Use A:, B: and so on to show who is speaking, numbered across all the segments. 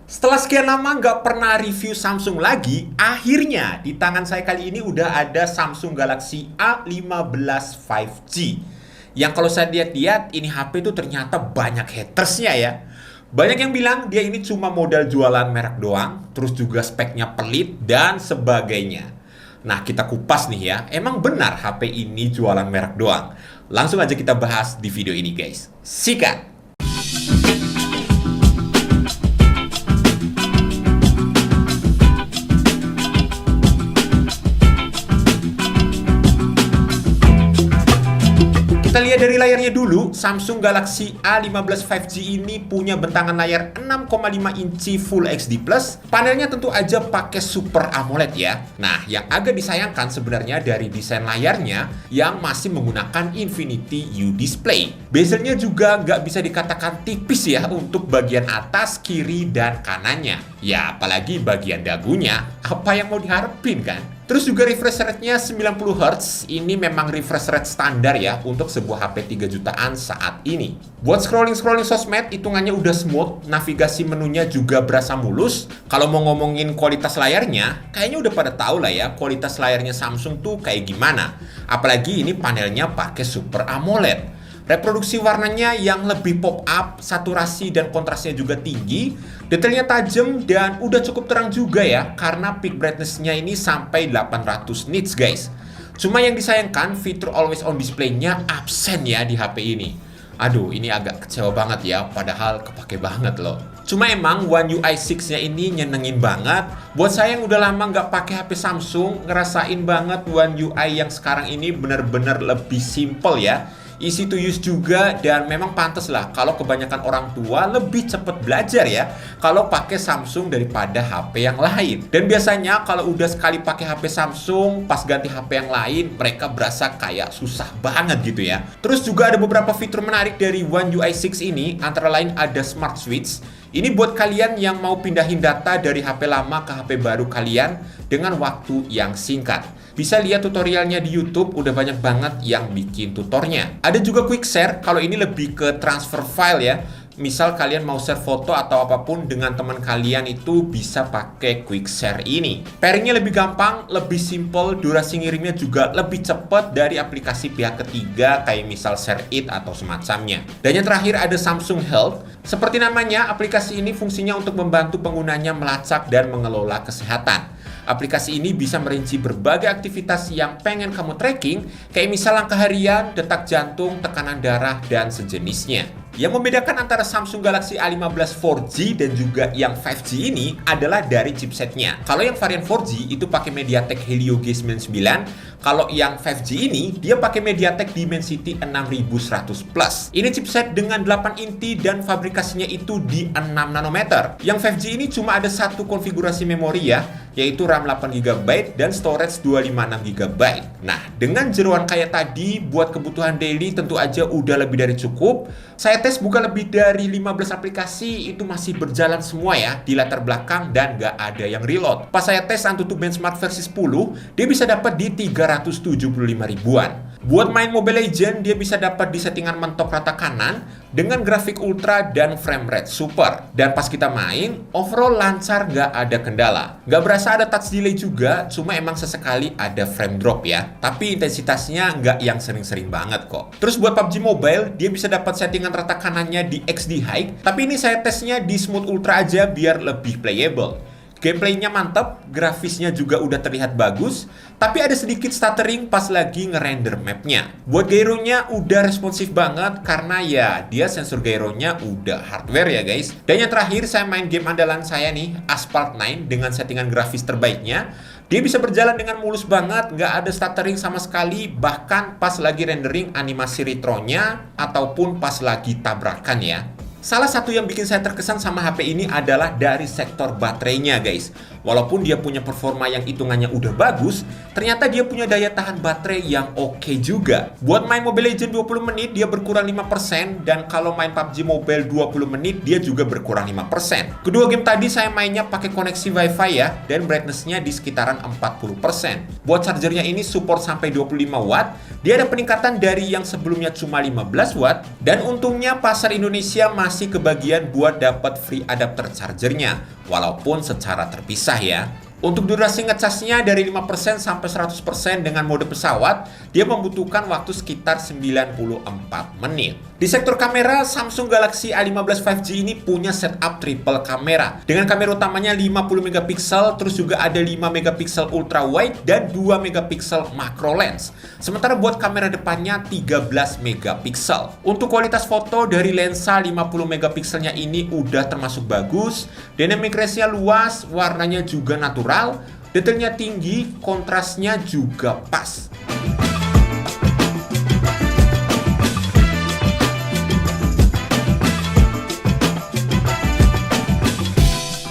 A: Setelah sekian lama nggak pernah review Samsung lagi, akhirnya di tangan saya kali ini udah ada Samsung Galaxy A15 5G. Yang kalau saya lihat-lihat, ini HP itu ternyata banyak hatersnya ya. Banyak yang bilang dia ini cuma modal jualan merek doang, terus juga speknya pelit, dan sebagainya. Nah, kita kupas nih ya, emang benar HP ini jualan merek doang? Langsung aja kita bahas di video ini guys. Sikat! Kita lihat dari layarnya dulu, Samsung Galaxy A15 5G ini punya bentangan layar 6,5 inci Full HD+. Panelnya tentu aja pakai Super AMOLED ya. Nah, yang agak disayangkan sebenarnya dari desain layarnya yang masih menggunakan Infinity U Display. Bezelnya juga nggak bisa dikatakan tipis ya untuk bagian atas, kiri, dan kanannya. Ya, apalagi bagian dagunya, apa yang mau diharapin kan? Terus juga refresh rate-nya 90Hz, ini memang refresh rate standar ya untuk sebuah HP 3 jutaan saat ini. Buat scrolling-scrolling sosmed, hitungannya udah smooth, navigasi menunya juga berasa mulus. Kalau mau ngomongin kualitas layarnya, kayaknya udah pada tahu lah ya kualitas layarnya Samsung tuh kayak gimana. Apalagi ini panelnya pakai Super AMOLED. Reproduksi warnanya yang lebih pop up, saturasi dan kontrasnya juga tinggi, detailnya tajam dan udah cukup terang juga ya, karena peak brightness-nya ini sampai 800 nits guys. Cuma yang disayangkan, fitur always on display-nya absen ya di HP ini. Aduh, ini agak kecewa banget ya, padahal kepake banget loh. Cuma emang One UI 6-nya ini nyenengin banget. Buat saya yang udah lama nggak pakai HP Samsung, ngerasain banget One UI yang sekarang ini bener-bener lebih simple ya. Easy to use juga, dan memang pantas lah kalau kebanyakan orang tua lebih cepat belajar ya kalau pakai Samsung daripada HP yang lain. Dan biasanya kalau udah sekali pakai HP Samsung, pas ganti HP yang lain, mereka berasa kayak susah banget gitu ya. Terus juga ada beberapa fitur menarik dari One UI 6 ini, antara lain ada Smart Switch. Ini buat kalian yang mau pindahin data dari HP lama ke HP baru kalian dengan waktu yang singkat. Bisa lihat tutorialnya di YouTube, udah banyak banget yang bikin tutornya. Ada juga quick share, kalau ini lebih ke transfer file ya. Misal kalian mau share foto atau apapun dengan teman kalian, itu bisa pakai quick share ini. Pairingnya lebih gampang, lebih simple, durasi ngirimnya juga lebih cepat dari aplikasi pihak ketiga kayak misal ShareIt atau semacamnya. Dan yang terakhir ada Samsung Health. Seperti namanya, aplikasi ini fungsinya untuk membantu penggunanya melacak dan mengelola kesehatan. Aplikasi ini bisa merinci berbagai aktivitas yang pengen kamu tracking, kayak misal langkah harian, detak jantung, tekanan darah, dan sejenisnya. Yang membedakan antara Samsung Galaxy A15 4G dan juga yang 5G ini adalah dari chipsetnya. Kalau yang varian 4G itu pakai MediaTek Helio G99, kalau yang 5G ini dia pakai MediaTek Dimensity 6100 Plus. Ini chipset dengan 8 inti dan fabrikasinya itu di 6 nanometer. Yang 5G ini cuma ada satu konfigurasi memori ya, yaitu RAM 8GB dan storage 256GB. Nah, dengan jeroan kayak tadi, buat kebutuhan daily tentu aja udah lebih dari cukup. Saya tes buka lebih dari 15 aplikasi, itu masih berjalan semua ya di latar belakang dan nggak ada yang reload. Pas saya tes Antutu Benchmark versi 10, dia bisa dapat di 375 ribuan. Buat main Mobile Legends, dia bisa dapat di settingan mentok rata kanan dengan grafik ultra dan frame rate super. Dan pas kita main, overall lancar, nggak ada kendala. Nggak berasa ada touch delay juga, cuma emang sesekali ada frame drop ya. Tapi intensitasnya nggak yang sering-sering banget kok. Terus buat PUBG Mobile, dia bisa dapat settingan rata kanannya di XD High, tapi ini saya tesnya di Smooth Ultra aja biar lebih playable. Gameplaynya mantap, grafisnya juga udah terlihat bagus, tapi ada sedikit stuttering pas lagi ngerender mapnya. Buat gyronya udah responsif banget karena ya dia sensor gyronya udah hardware ya guys. Dan yang terakhir, saya main game andalan saya nih, Asphalt 9 dengan settingan grafis terbaiknya. Dia bisa berjalan dengan mulus banget, nggak ada stuttering sama sekali, bahkan pas lagi rendering animasi retronya ataupun pas lagi tabrakan ya. Salah satu yang bikin saya terkesan sama HP ini adalah dari sektor baterainya guys. Walaupun dia punya performa yang hitungannya udah bagus, ternyata dia punya daya tahan baterai yang oke juga. Buat main Mobile Legends 20 menit dia berkurang 5%, dan kalau main PUBG Mobile 20 menit dia juga berkurang 5%. Kedua game tadi saya mainnya pakai koneksi Wi-Fi ya, dan brightness-nya di sekitaran 40%. Buat chargernya ini support sampai 25 watt, dia ada peningkatan dari yang sebelumnya cuma 15 watt, dan untungnya pasar Indonesia masih kebagian buat dapat free adapter chargernya, walaupun secara terpisah ya. Untuk durasi ngecasnya dari 5% sampai 100% dengan mode pesawat, dia membutuhkan waktu sekitar 94 menit. Di sektor kamera, Samsung Galaxy A15 5G ini punya setup triple kamera. Dengan kamera utamanya 50 megapiksel, terus juga ada 5 megapiksel ultra wide dan 2 megapiksel macro lens. Sementara buat kamera depannya 13 megapiksel. Untuk kualitas foto dari lensa 50 megapikselnya ini udah termasuk bagus, dynamic range-nya luas, warnanya juga natural, detailnya tinggi, kontrasnya juga pas.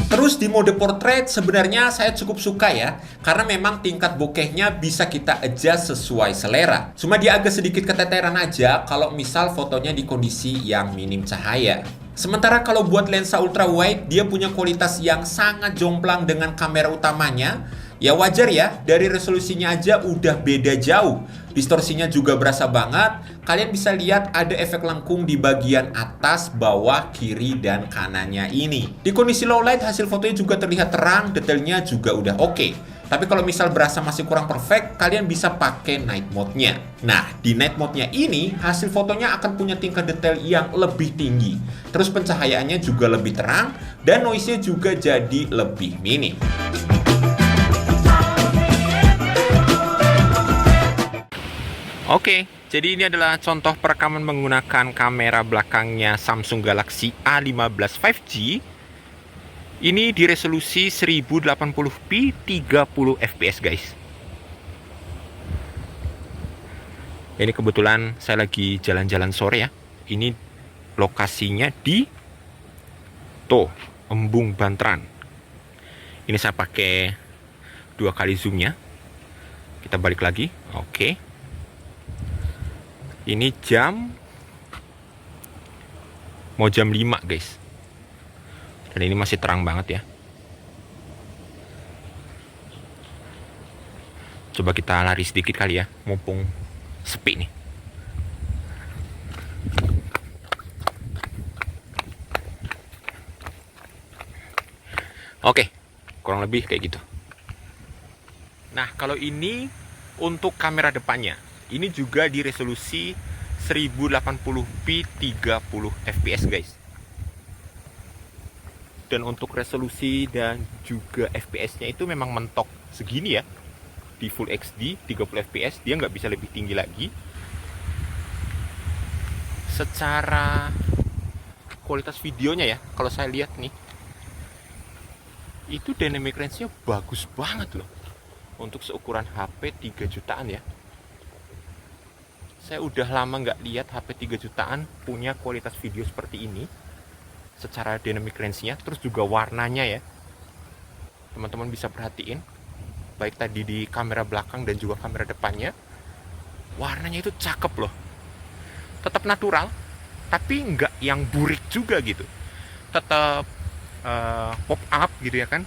A: Terus di mode portrait sebenarnya saya cukup suka ya, karena memang tingkat bokehnya bisa kita adjust sesuai selera. Cuma dia agak sedikit keteteran aja kalau misal fotonya di kondisi yang minim cahaya. Sementara kalau buat lensa ultra wide, dia punya kualitas yang sangat jomplang dengan kamera utamanya. Ya wajar ya, dari resolusinya aja udah beda jauh. Distorsinya juga berasa banget. Kalian bisa lihat ada efek lengkung di bagian atas, bawah, kiri, dan kanannya ini. Di kondisi low light, hasil fotonya juga terlihat terang, detailnya juga udah oke. Tapi kalau misal berasa masih kurang perfect, kalian bisa pakai night mode-nya. Nah, di night mode-nya ini, hasil fotonya akan punya tingkat detail yang lebih tinggi. Terus pencahayaannya juga lebih terang, dan noise-nya juga jadi lebih minim. Oke, jadi ini adalah contoh perekaman menggunakan kamera belakangnya Samsung Galaxy A15 5G. Ini di resolusi 1080p 30 fps guys. Ini kebetulan saya lagi jalan-jalan sore ya. Ini lokasinya di Embung Bantran. Ini saya pakai 2 kali zoomnya. Kita balik lagi. Oke. Ini mau jam 5 guys. Dan ini masih terang banget ya. Coba kita lari sedikit kali ya, mumpung sepi nih. Oke, kurang lebih kayak gitu. Nah, kalau ini untuk kamera depannya. Ini juga di resolusi 1080p 30 fps guys. Dan untuk resolusi dan juga fps-nya itu memang mentok segini ya. Di Full HD 30 fps dia nggak bisa lebih tinggi lagi. Secara kualitas videonya ya, kalau saya lihat nih, itu dynamic range-nya bagus banget loh. Untuk seukuran HP 3 jutaan ya. Saya udah lama nggak lihat HP 3 jutaan punya kualitas video seperti ini. Secara dynamic range-nya, terus juga warnanya ya. Teman-teman bisa perhatiin, baik tadi di kamera belakang dan juga kamera depannya, warnanya itu cakep loh. Tetap natural, tapi nggak yang burik juga gitu. Tetap pop up gitu ya kan,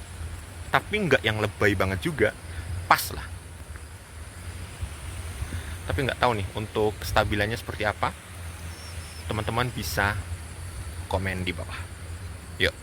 A: tapi nggak yang lebay banget juga, pas lah. Tapi nggak tahu nih untuk kestabilannya seperti apa. Teman-teman bisa komen di bawah. Yuk.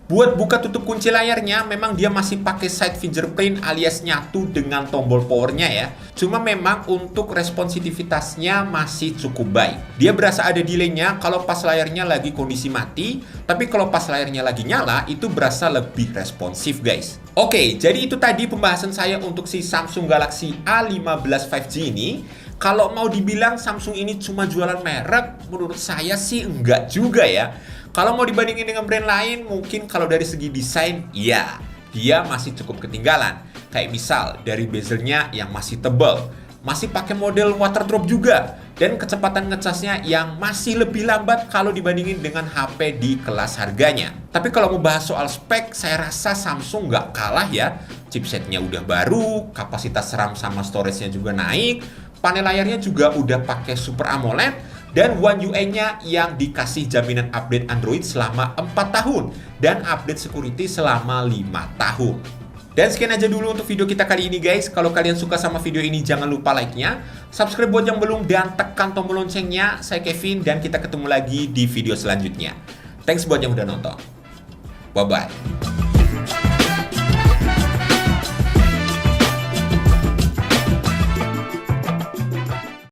A: Buat buka tutup kunci layarnya, memang dia masih pakai side fingerprint alias nyatu dengan tombol powernya ya. Cuma memang untuk responsivitasnya masih cukup baik. Dia berasa ada delay-nya kalau pas layarnya lagi kondisi mati, tapi kalau pas layarnya lagi nyala, itu berasa lebih responsif guys. Oke, jadi itu tadi pembahasan saya untuk si Samsung Galaxy A15 5G ini. Kalau mau dibilang Samsung ini cuma jualan merek, menurut saya sih enggak juga ya. Kalau mau dibandingin dengan brand lain, mungkin kalau dari segi desain, ya, dia masih cukup ketinggalan. Kayak misal dari bezelnya yang masih tebal, masih pakai model water drop juga, dan kecepatan ngecasnya yang masih lebih lambat kalau dibandingin dengan HP di kelas harganya. Tapi kalau mau bahas soal spek, saya rasa Samsung nggak kalah ya. Chipsetnya udah baru, kapasitas RAM sama storage-nya juga naik, panel layarnya juga udah pakai Super AMOLED, dan One UI-nya yang dikasih jaminan update Android selama 4 tahun dan update security selama 5 tahun. Dan sekian aja dulu untuk video kita kali ini guys. Kalau kalian suka sama video ini jangan lupa like-nya, subscribe buat yang belum, dan tekan tombol loncengnya. Saya Kevin dan kita ketemu lagi di video selanjutnya. Thanks buat yang udah nonton. Bye-bye.